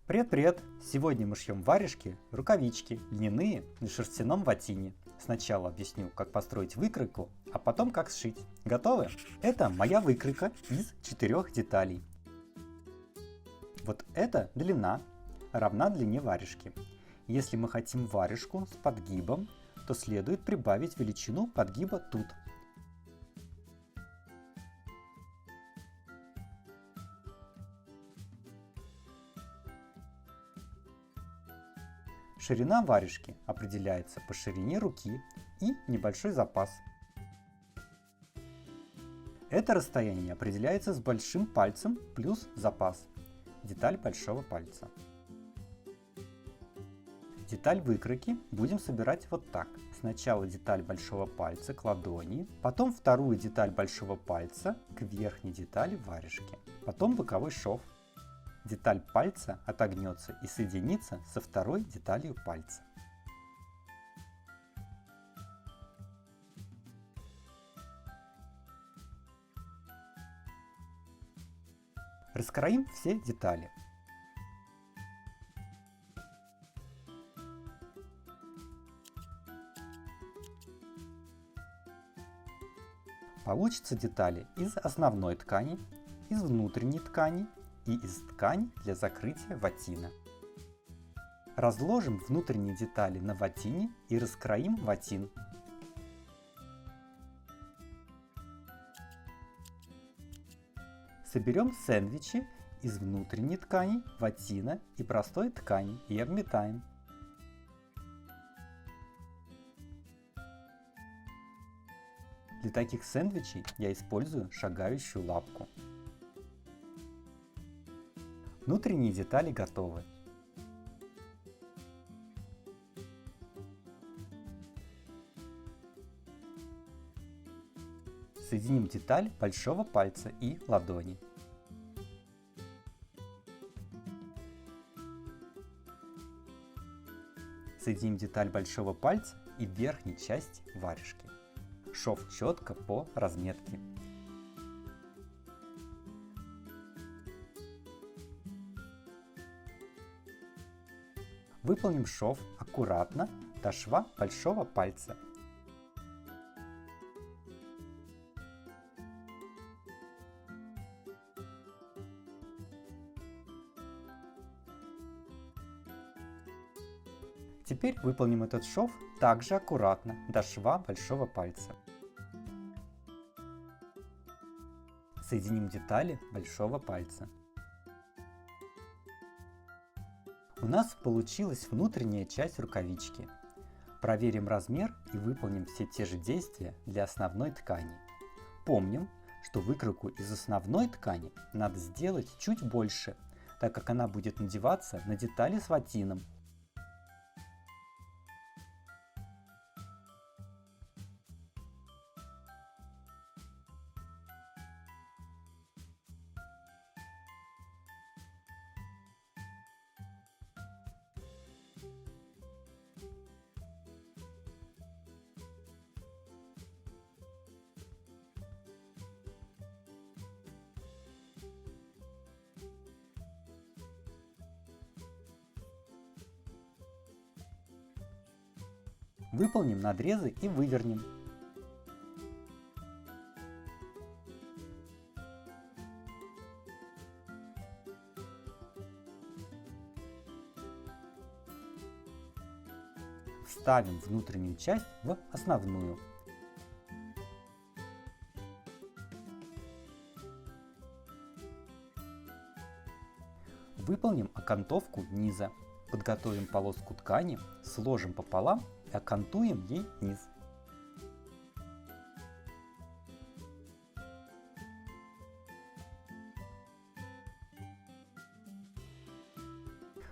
Привет-привет! Сегодня мы шьем варежки, рукавички, льняные на шерстяном ватине. Сначала объясню, как построить выкройку, а потом как сшить. Готовы? Это моя выкройка из 4 деталей. Вот эта длина равна длине варежки. Если мы хотим варежку с подгибом, то следует прибавить величину подгиба тут. Ширина варежки определяется по ширине руки и небольшой запас. Это расстояние определяется с большим пальцем плюс запас. Деталь большого пальца. Деталь выкройки будем собирать вот так. Сначала деталь большого пальца к ладони, потом вторую деталь большого пальца к верхней детали варежки, потом боковой шов. Деталь пальца отогнется и соединится со второй деталью пальца. Раскроим все детали. Получатся детали из основной ткани, из внутренней ткани и из ткани для закрытия ватина. Разложим внутренние детали на ватине и раскроим ватин. Соберем сэндвичи из внутренней ткани, ватина и простой ткани и обметаем. Для таких сэндвичей я использую шагающую лапку. Внутренние детали готовы. Соединим деталь большого пальца и ладони. Соединим деталь большого пальца и верхней части варежки. Шов четко по разметке. Выполним шов аккуратно до шва большого пальца. Теперь выполним этот шов также аккуратно до шва большого пальца. Соединим детали большого пальца. У нас получилась внутренняя часть рукавички. Проверим размер и выполним все те же действия для основной ткани. Помним, что выкройку из основной ткани надо сделать чуть больше, так как она будет надеваться на детали с ватином. Выполним надрезы и вывернем. Вставим внутреннюю часть в основную. Выполним окантовку низа. Подготовим полоску ткани, сложим пополам и окантуем ей низ.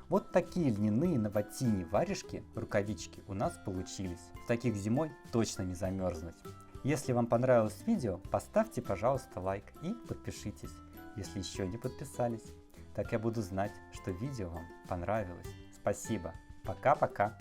Вот такие льняные на ватине варежки, рукавички у нас получились. В таких зимой точно не замерзнуть. Если вам понравилось видео, поставьте, пожалуйста, лайк и подпишитесь, если еще не подписались. Так я буду знать, что видео вам понравилось. Спасибо. Пока-пока.